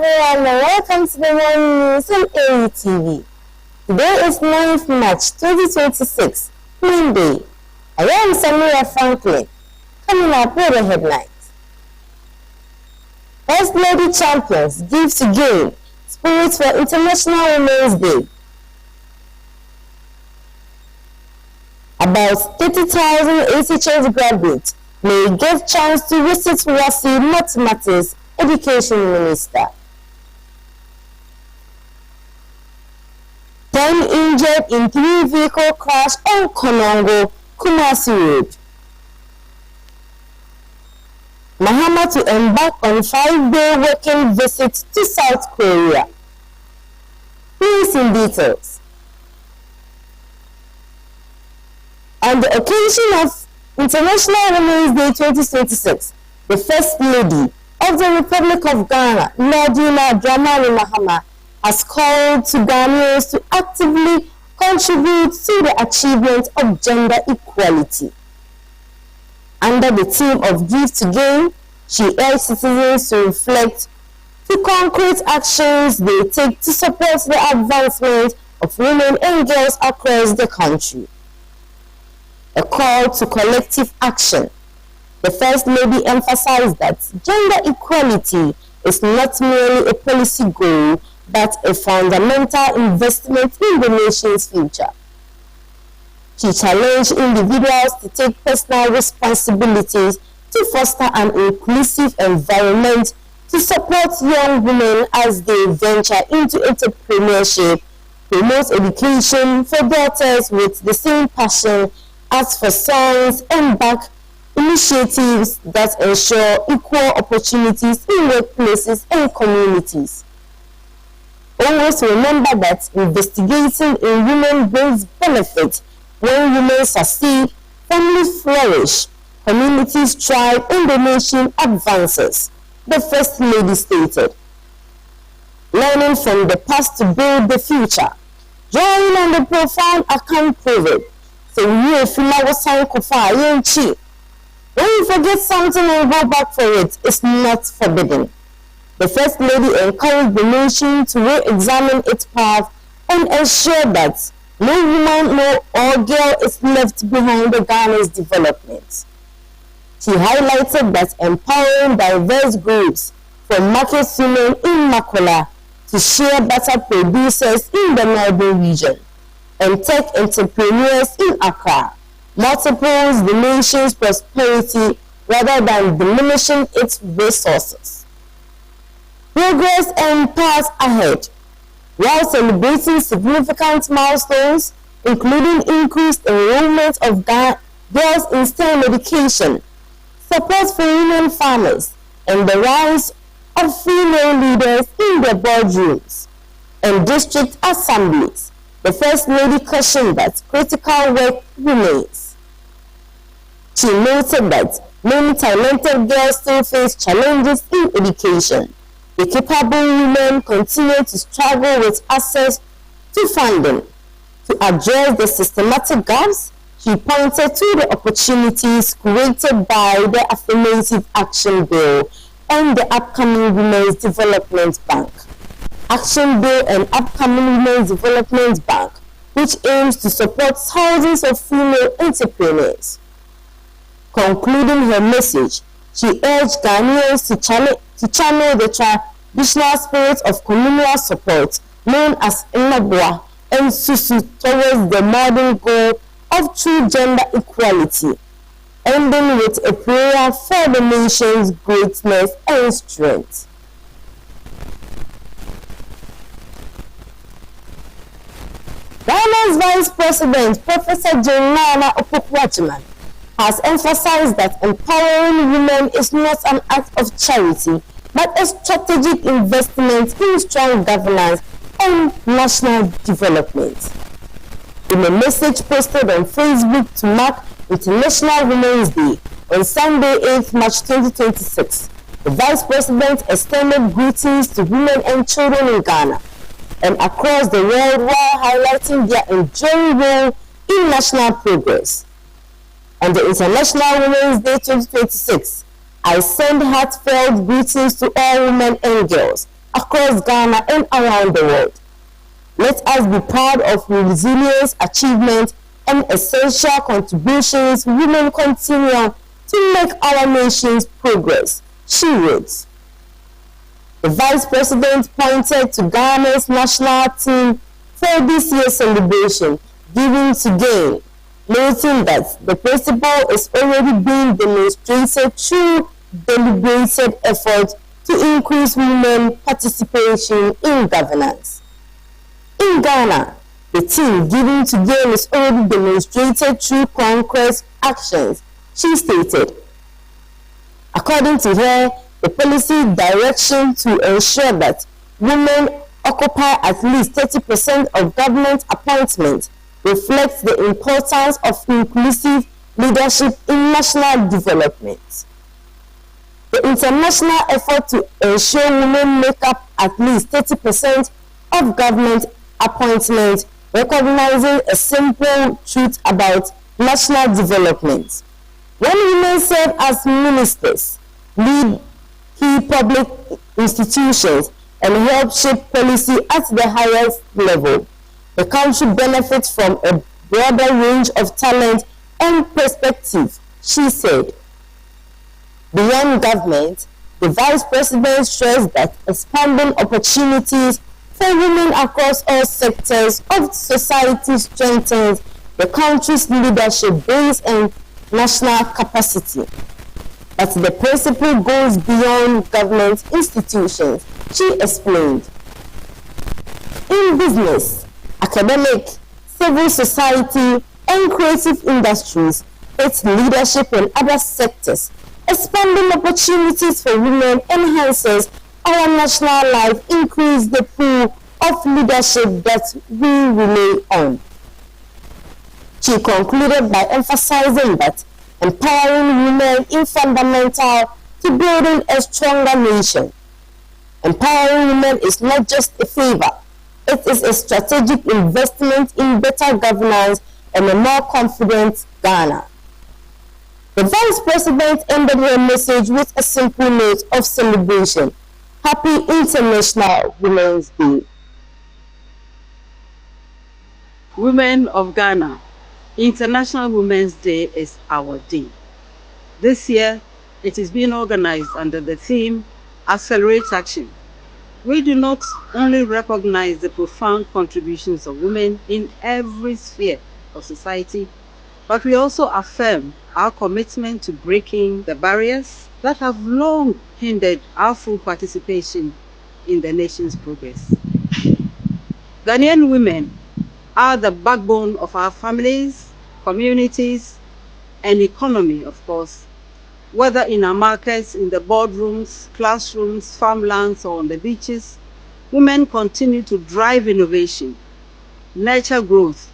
everyone and welcome to the Morning News on AETV. Today is 9th March 2026, Monday. I am Samira Franklin. Coming up with the headlines. First Lady Champions give to gain spirits for International Women's Day. About 30,000 ACHS graduates may get chance to visit Wasi Mathematics Education Minister. 10 injured in 3-vehicle crash on Konongo, Kumasi Road. Mahama to embark on 5-day working visit to South Korea. Please in details. On the occasion of International Women's Day 2026, the First Lady of the Republic of Ghana, Nadina Dramani Mahama, has called to Ghanaians to actively contribute to the achievement of gender equality. Under the theme of Give to Gain, she urged citizens to reflect the concrete actions they take to support the advancement of women and girls across the country. A call to collective action. The First Lady emphasized that gender equality is not merely a policy goal, but a fundamental investment in the nation's future. She challenged individuals to take personal responsibilities to foster an inclusive environment to support young women as they venture into entrepreneurship, promote education for daughters with the same passion as for sons, and back initiatives that ensure equal opportunities in workplaces and communities. Always remember that investigating in women brings benefit. When women succeed, families flourish, communities thrive, and the nation advances, the First Lady stated. Learning from the past to build the future. Drawing on the profound account proverb, when you forget something and go back for it, it's not forbidden. The First Lady encouraged the nation to re-examine its path and ensure that no woman or girl is left behind in Ghana's development. She highlighted that empowering diverse groups from market women in Makola to share butter producers in the northern region and tech entrepreneurs in Accra multiples the nation's prosperity rather than diminishing its resources. Progress and paths ahead. While celebrating significant milestones, including increased enrollment of girls in STEM education, support for women farmers, and the rise of female leaders in the boardrooms and district assemblies, the First Lady cautioned that critical work remains. She noted that many talented girls still face challenges in education. The capable women continue to struggle with access to funding. To address the systematic gaps, she pointed to the opportunities created by the Affirmative Action Bill and the upcoming Women's Development Bank. Action Bill and upcoming Women's Development Bank, which aims to support thousands of female entrepreneurs. Concluding her message, she urged Ghanaians to channel the traditional spirit of communal support known as Nabwa and Susu towards the modern goal of true gender equality, ending with a prayer for the nation's greatness and strength. Ghana's Vice President, Professor Nana Opoku-Agyeman, has emphasized that empowering women is not an act of charity, but a strategic investment in strong governance and national development. In a message posted on Facebook to mark International Women's Day on Sunday, 8th March 2026, the Vice President extended greetings to women and children in Ghana and across the world while highlighting their enduring role in national progress. On the International Women's Day 2026, I send heartfelt greetings to all women and girls, across Ghana and around the world. Let us be proud of resilience, achievement, and essential contributions women continue to make our nation's progress, she wrote. The Vice President pointed to Ghana's national theme for this year's celebration, Giving to Gain, noting that the principle is already being demonstrated through deliberated efforts to increase women participation in governance. In Ghana, the theme Giving to Gain is already demonstrated through concrete actions, she stated. According to her, the policy direction to ensure that women occupy at least 30% of government appointments reflects the importance of inclusive leadership in national development. The international effort to ensure women make up at least 30% of government appointments recognizing a simple truth about national development. When women serve as ministers, lead key public institutions, and help shape policy at the highest level, the country benefits from a broader range of talent and perspective, she said. Beyond government, the Vice President stressed that expanding opportunities for women across all sectors of society strengthens the country's leadership base and national capacity. But the principle goes beyond government institutions, she explained. In business, academic, civil society, and creative industries, its leadership in other sectors, expanding opportunities for women enhances our national life, increase the pool of leadership that we rely on. She concluded by emphasizing that empowering women is fundamental to building a stronger nation. Empowering women is not just a favor, it is a strategic investment in better governance and a more confident Ghana. The Vice President ended her message with a simple note of celebration. Happy International Women's Day. Women of Ghana, International Women's Day is our day. This year, it is being organized under the theme Accelerate Action. We do not only recognize the profound contributions of women in every sphere of society, but we also affirm our commitment to breaking the barriers that have long hindered our full participation in the nation's progress. Ghanaian women are the backbone of our families, communities, and economy, of course. Whether in our markets, in the boardrooms, classrooms, farmlands, or on the beaches, women continue to drive innovation, nurture growth,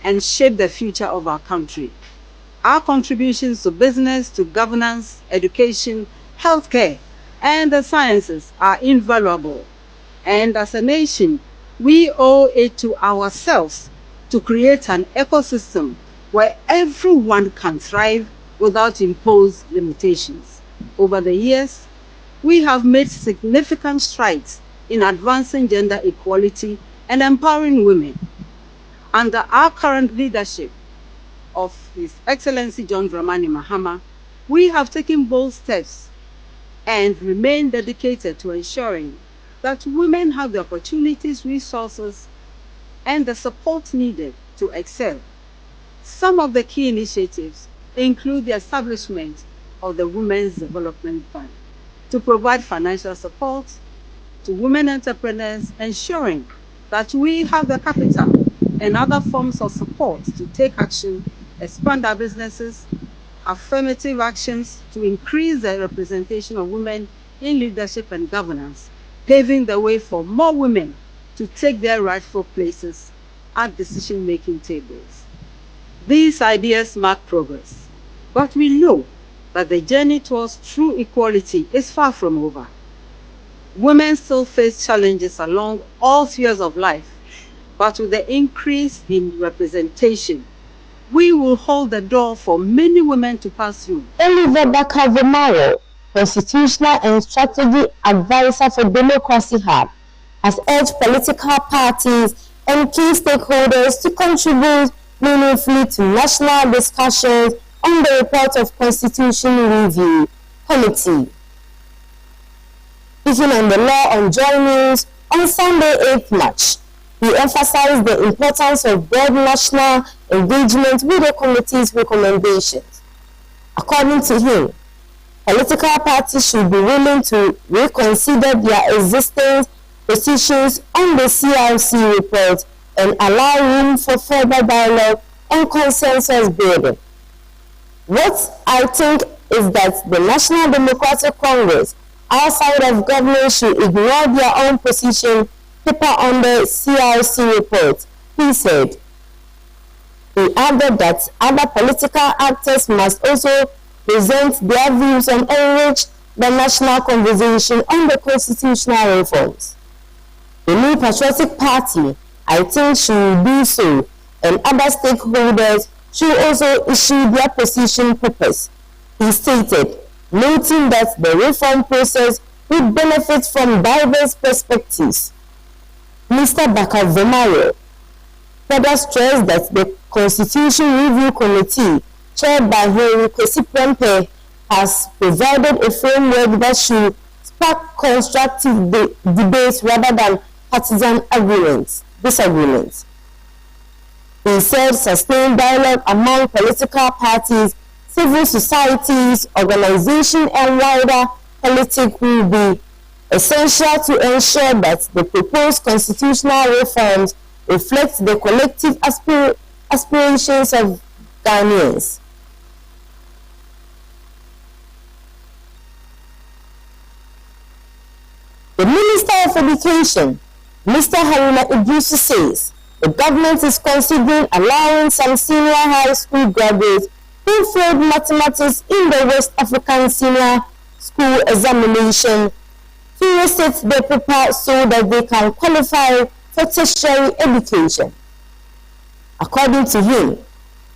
and shape the future of our country. Our contributions to business, to governance, education, healthcare, and the sciences are invaluable. And as a nation, we owe it to ourselves to create an ecosystem where everyone can thrive without imposed limitations. Over the years, we have made significant strides in advancing gender equality and empowering women. Under our current leadership of His Excellency John Dramani Mahama, we have taken bold steps and remain dedicated to ensuring that women have the opportunities, resources, and the support needed to excel. Some of the key initiatives include the establishment of the Women's Development Fund to provide financial support to women entrepreneurs, ensuring that we have the capital and other forms of support to take action, expand our businesses, affirmative actions to increase the representation of women in leadership and governance, paving the way for more women to take their rightful places at decision-making tables. These ideas mark progress, but we know that the journey towards true equality is far from over. Women still face challenges along all spheres of life, but with the increase in representation, we will hold the door for many women to pass through. Oliver Bakavomaro, Constitutional and Strategy Advisor for Democracy Hub, has urged political parties and key stakeholders to contribute meaningfully to national discussions on the report of Constitution Review Committee. Speaking on the law on Joy News on Sunday, 8th March, he emphasized the importance of broad national engagement with the committee's recommendations. According to him, political parties should be willing to reconsider their existing positions on the CRC report and allow room for further dialogue and consensus building. What I think is that the National Democratic Congress outside of government should ignore their own position paper on the CRC report, he said. He added that other political actors must also present their views and enrich the national conversation on the constitutional reforms. The New Patriotic Party, I think, should do so, and other stakeholders should also issue their position papers, he stated, noting that the reform process would benefit from diverse perspectives. Mr. Bakavomaro further stressed that the Constitution Review Committee, chaired by Henry Kwesi has provided a framework that should spark constructive debates rather than partisan disagreements. He said sustained dialogue among political parties, civil societies, organizations, and wider politics will be essential to ensure that the proposed constitutional reforms reflect the collective aspirations of Ghanaians. The Minister of Education, Mr. Haruna Idrisu, says the government is considering allowing some senior high school graduates who failed mathematics in the West African Senior School examination to reset their paper so that they can qualify for tertiary education. According to him,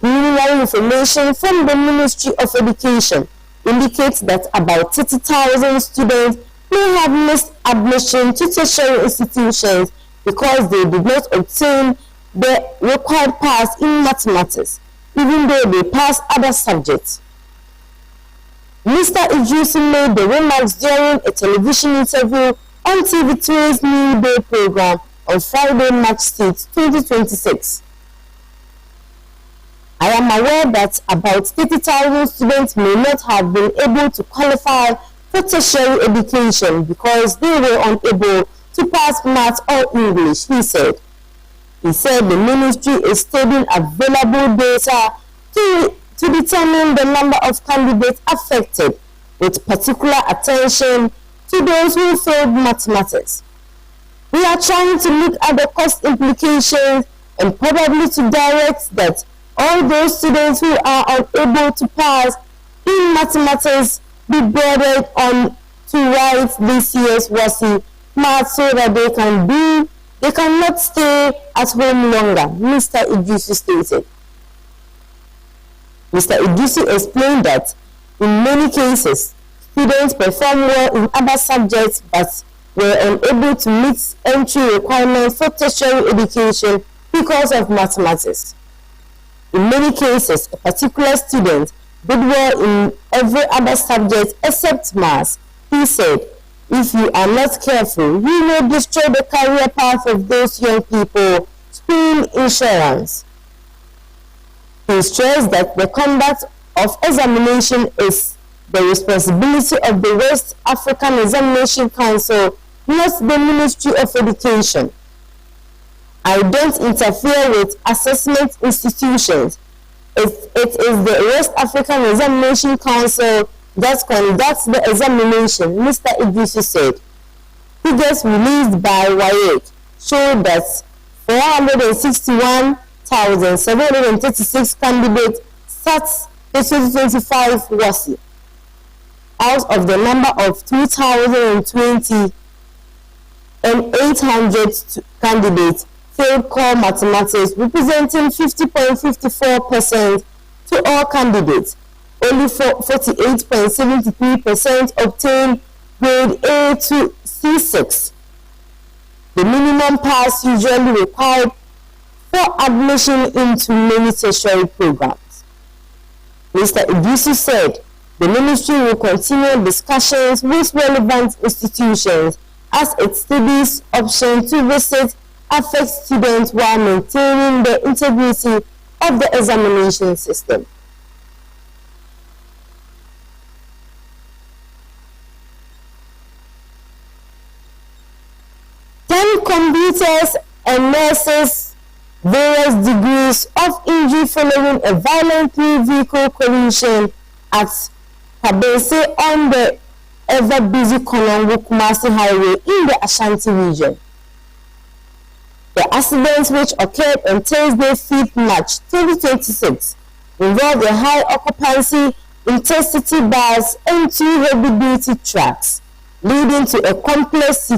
preliminary information from the Ministry of Education indicates that about 30,000 students may have missed admission to tertiary institutions because they did not obtain the required pass in mathematics, even though they passed other subjects. Mr. Idrisu made the remarks during a television interview on TV3's New Day program on Friday, March 6, 2026. I am aware that about 30,000 students may not have been able to qualify for tertiary education because they were unable to pass maths or English, he said. He said the ministry is studying available data to determine the number of candidates affected, with particular attention to those who failed mathematics. We are trying to look at the cost implications and probably to direct that all those students who are unable to pass in mathematics be boarded on to write this year's WASI math so that they cannot stay at home longer, Mr. Idrisu stated. Mr. Idrisu explained that in many cases, students perform well in other subjects but were unable to meet entry requirements for tertiary education because of mathematics. In many cases, a particular student did well in every other subject except maths. He said, if you are not careful, you may destroy the career path of those young people. School insurance. He stressed that the conduct of examination is the responsibility of the West African Examination Council, not the Ministry of Education. I don't interfere with assessment institutions. It is the West African Examination Council that conducts the examination, Mr. Idrisu said. Figures released by WAEC show that 461,736 candidates sat the 2025 WASI out of the number of 2,020 and 800 candidates failed core mathematics, representing 50.54% to all candidates. Only 48.73% obtained grade A to C6, the minimum pass usually required for admission into many tertiary programs. Mr. Idisu said the ministry will continue discussions with relevant institutions as it studies options to visit affect students while maintaining the integrity of the examination system. Computers and nurses various degrees of injury following a violent vehicle collision at Kabese on the ever-busy Konongo-Kumasi Highway in the Ashanti region. The accident, which occurred on Thursday, 5th March 2026, involved a high-occupancy intercity bus and 2 heavy-duty trucks, leading to a complex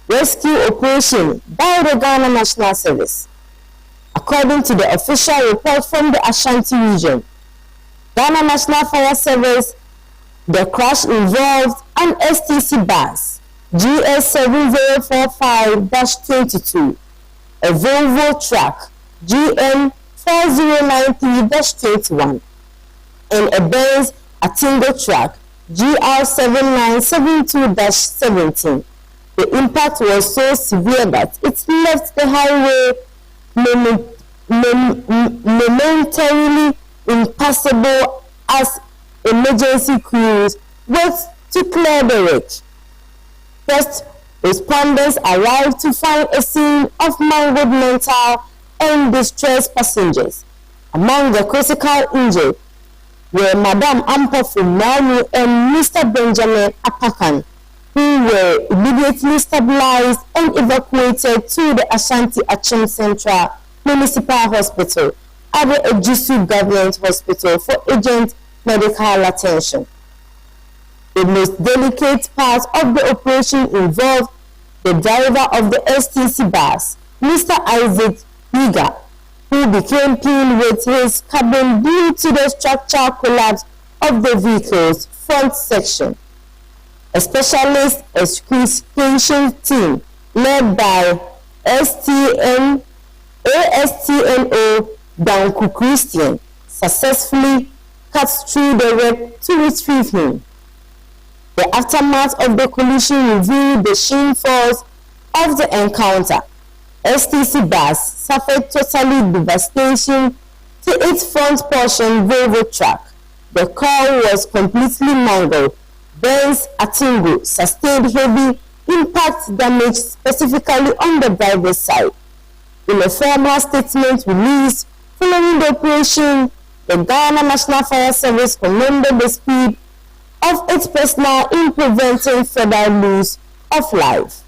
rescue operation by the Ghana National Service. According to the official report from the Ashanti region, Ghana National Fire Service, the crash involved an STC bus, GS7045-22, a Volvo truck, GN4093-21, and a Benz Atingo truck, GR7972-17. The impact was so severe that it left the highway momentarily impassable as emergency crews worked to clear the wreck. First responders arrived to find a scene of mangled mental and distressed passengers. Among the critical injured were Madam Ampofu Manu and Mr. Benjamin Apakan, who were immediately stabilized and evacuated to the Ashanti Achim Central Municipal Hospital at the Ejisu Government Hospital for urgent medical attention. The most delicate part of the operation involved the driver of the STC bus, Mr. Isaac Higa, who became ill with his cabin due to the structural collapse of the vehicle's front section. A specialist excavation team led by ASTNO Danku Christian successfully cut through the wreck to retrieve him. The aftermath of the collision revealed the sheer force of the encounter. STC bus suffered total devastation to its front portion Volvo truck. The car was completely mangled. Benz Atingo sustained heavy impact damage specifically on the driver's side. In a formal statement released following the operation, the Ghana National Fire Service commended the speed of its personnel in preventing further loss of life.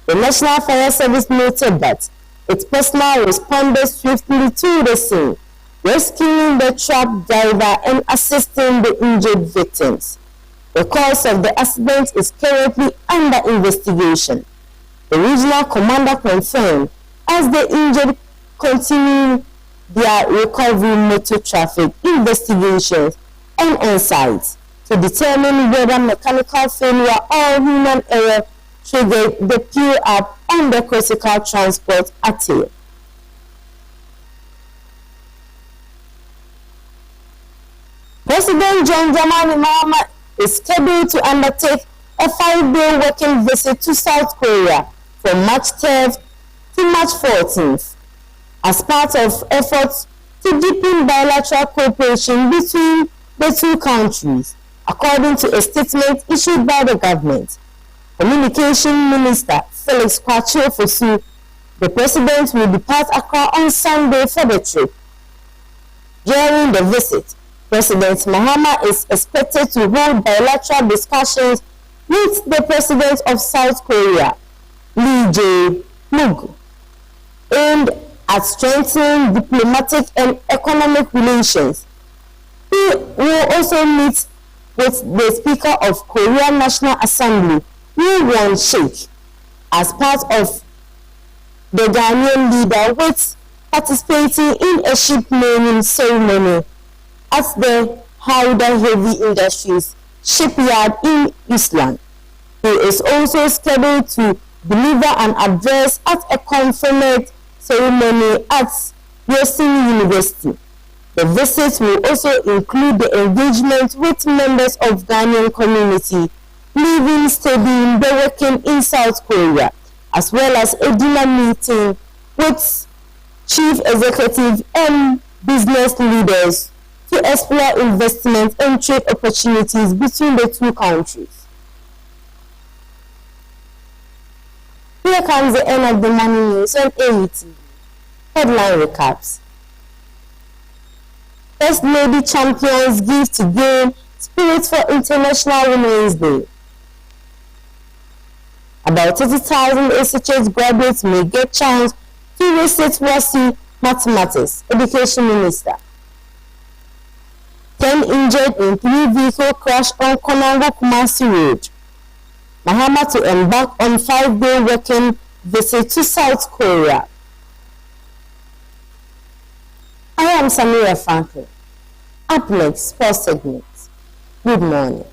The National Fire Service noted that its personnel responded swiftly to the scene, rescuing the truck driver and assisting the injured victims. The cause of the accident is currently under investigation. The regional commander confirmed as the injured continue their recovery motor traffic investigations and insights to determine whether mechanical failure or human error triggered the peel up on the critical transport artery. President John Dramani Mahama is scheduled to undertake a 5-day working visit to South Korea from March 3rd to March 14th as part of efforts to deepen bilateral cooperation between the two countries, according to a statement issued by the government. Communication Minister Felix Kwachio Fosu, the president will depart Accra on Sunday for the trip. During the visit, President Mahama is expected to hold bilateral discussions with the president of South Korea, Lee Jae-myung, aimed at strengthening diplomatic and economic relations. He will also meet with the Speaker of Korean National Assembly, Lee Won-shik, as part of the Ghanaian leader with participating in a ship naming ceremony at the Powder Heavy Industries shipyard in Iceland. He is also scheduled to deliver an address at a conference ceremony at Yale University. The visit will also include the engagement with members of Ghanaian community living, studying, working in South Korea, as well as a dinner meeting with chief executive and business leaders to explore investment and trade opportunities between the two countries. Here comes the end of the morning news on AETV. Headline recaps. First Lady Champions give to gain spirit for International Women's Day. About 30,000 SHS graduates may get chance to resit WASSCE Mathematics, Education Minister. 10 injured in 3 vehicle crash on Konango Kumasi Road. Mahama to embark on 5-day working visit to South Korea. I am Samira Franklin. Up next, sports segment. Good morning.